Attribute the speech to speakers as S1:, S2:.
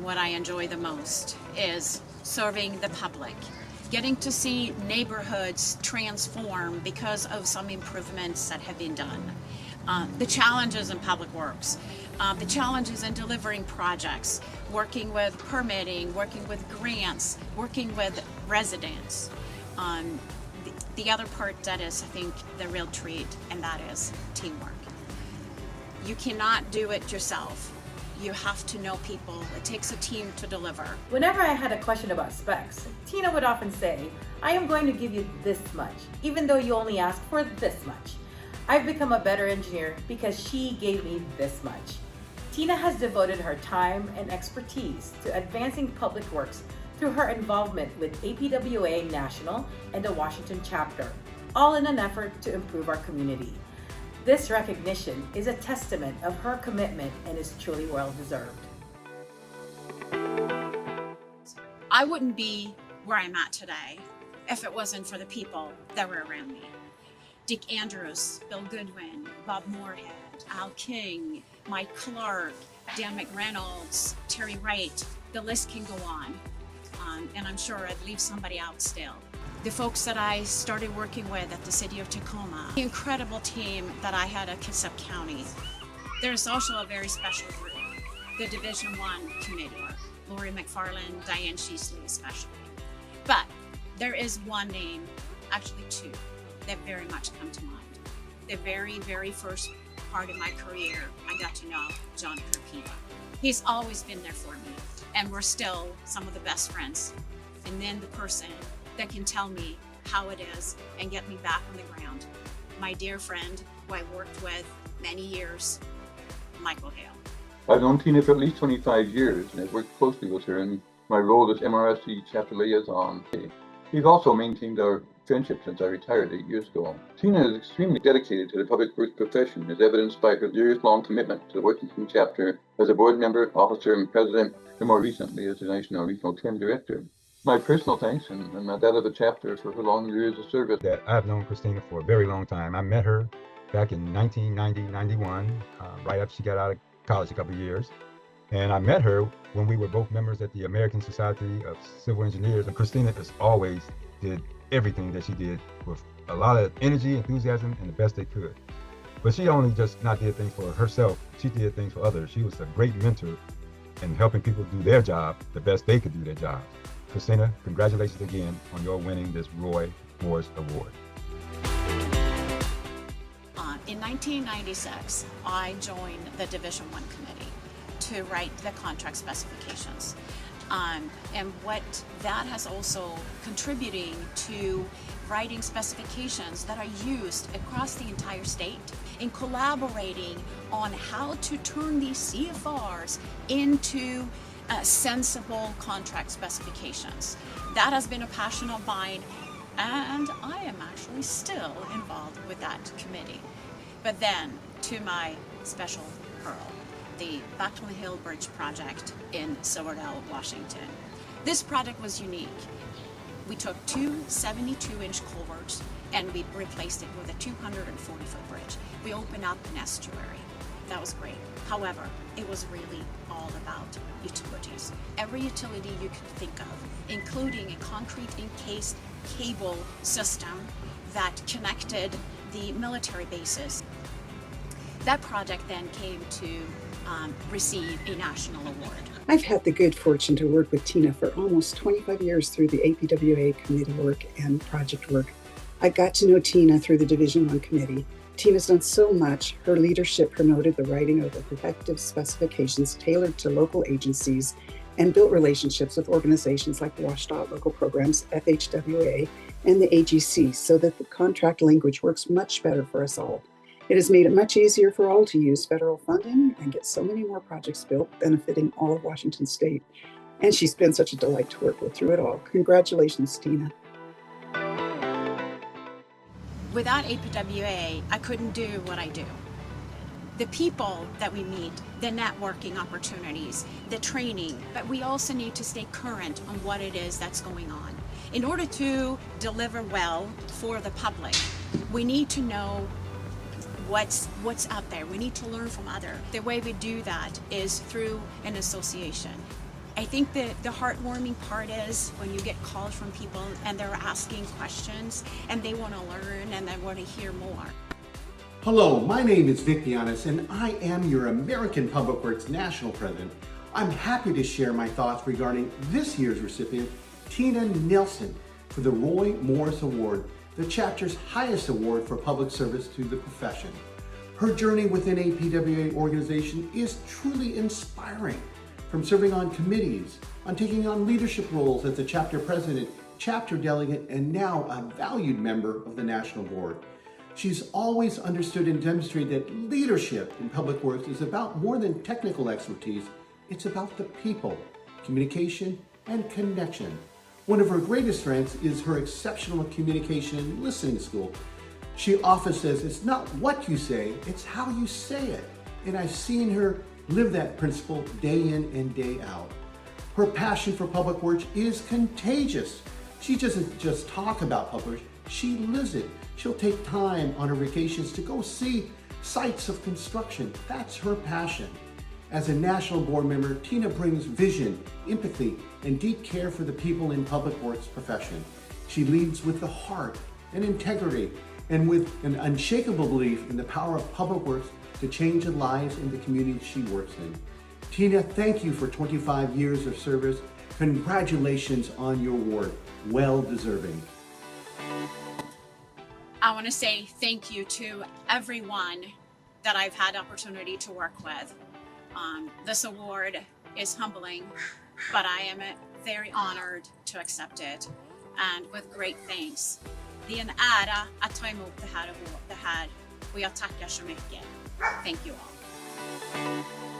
S1: what I enjoy the most is serving the public, getting to see neighborhoods transform because of some improvements that have been done. The challenges in public works, the challenges in delivering projects, working with permitting, working with grants, working with residents. The other part that is, I think, the real treat, and that is teamwork. You cannot do it yourself. You have to know people. It takes a team to deliver.
S2: Whenever I had a question about specs, Tina would often say, I am going to give you this much, even though you only asked for this much. I've become a better engineer because she gave me this much. Tina has devoted her time and expertise to advancing public works through her involvement with APWA National and the Washington Chapter, all in an effort to improve our community. This recognition is a testament of her commitment and is truly well-deserved.
S1: I wouldn't be where I'm at today if it wasn't for the people that were around me. Dick Andrews, Bill Goodwin, Bob Moorhead, Al King, Mike Clark, Dan McReynolds, Terry Wright, the list can go on. And I'm sure I'd leave somebody out still. The folks that I started working with at the city of Tacoma, the incredible team that I had at Kitsap County. There's also a very special group, the Division I committee, Lori McFarland, Diane Sheasley especially. But there is one name, actually two, that very much come to mind. The very, very first part of my career, I got to know John Carpina. He's always been there for me, and we're still some of the best friends. And then the person that can tell me how it is and get me back on the ground, my dear friend who I worked with many years, Michael Hale.
S3: I've known Tina for at least 25 years, and I've worked closely with her in my role as MRSC chapter liaison. We've also maintained our friendship since I retired 8 years ago. Tina is extremely dedicated to the public works profession, as evidenced by her years-long commitment to the Washington chapter as a board member, officer, and president, and more recently as the National Regional 10 Director. My personal thanks and that of the chapter for her long years of service.
S4: That I've known Kristina for a very long time. I met her back in 1990-91, right after she got out of college a couple of years. And I met her when we were both members at the American Society of Civil Engineers. And Kristina just always did everything that she did with a lot of energy, enthusiasm, and the best they could. But she only just not did things for herself, she did things for others. She was a great mentor in helping people do their job the best they could do their job. Kristina, congratulations again on your winning this Roy Morse Award.
S1: In 1996, I joined the Division I committee to write the contract specifications. And what that has also contributing to writing specifications that are used across the entire state in collaborating on how to turn these CFRs into sensible contract specifications. That has been a passion of mine, and I am actually still involved with that committee. But then, to my special pearl, the Bachman Hill Bridge project in Silverdale, Washington. This project was unique. We took two 72-inch culverts and we replaced it with a 240-foot bridge. We opened up an estuary. That was great. However, it was really all about utilities. Every utility you could think of, including a concrete encased cable system that connected the military bases. That project then came to receive a national award.
S5: I've had the good fortune to work with Tina for almost 25 years through the APWA committee work and project work. I got to know Tina through the Division I committee. Tina's done so much. Her leadership promoted the writing of effective specifications tailored to local agencies and built relationships with organizations like WashDOT local programs, FHWA, and the AGC so that the contract language works much better for us all. It has made it much easier for all to use federal funding and get so many more projects built, benefiting all of Washington State. And she's been such a delight to work with through it all. Congratulations, Tina.
S1: Without APWA, I couldn't do what I do. The people that we meet, the networking opportunities, the training, but we also need to stay current on what it is that's going on. In order to deliver well for the public, we need to know what's out there. We need to learn from others. The way we do that is through an association. I think the heartwarming part is when you get calls from people and they're asking questions and they want to learn and they want to hear more.
S6: Hello, my name is Vic Giannis and I am your American Public Works National President. I'm happy to share my thoughts regarding this year's recipient, Tina Nelson, for the Roy Morse Award, the chapter's highest award for public service to the profession. Her journey within APWA organization is truly inspiring. From serving on committees, on taking on leadership roles as the chapter president, chapter delegate, and now a valued member of the national board. She's always understood and demonstrated that leadership in public works is about more than technical expertise. It's about the people, communication, and connection. One of her greatest strengths is her exceptional communication and listening skill. She often says, it's not what you say, it's how you say it. And I've seen her live that principle day in and day out. Her passion for public works is contagious. She doesn't just talk about public works, she lives it. She'll take time on her vacations to go see sites of construction. That's her passion. As a national board member, Tina brings vision, empathy, and deep care for the people in public works profession. She leads with the heart and integrity and with an unshakable belief in the power of public works to change the lives in the community she works in. Tina, thank you for 25 years of service. Congratulations on your award. Well deserving.
S1: I want to say thank you to everyone that I've had opportunity to work with. This award is humbling, but I am very honored to accept it, and with great thanks. Det är en ära att ta emot det här och jag tackar så mycket. Thank you all.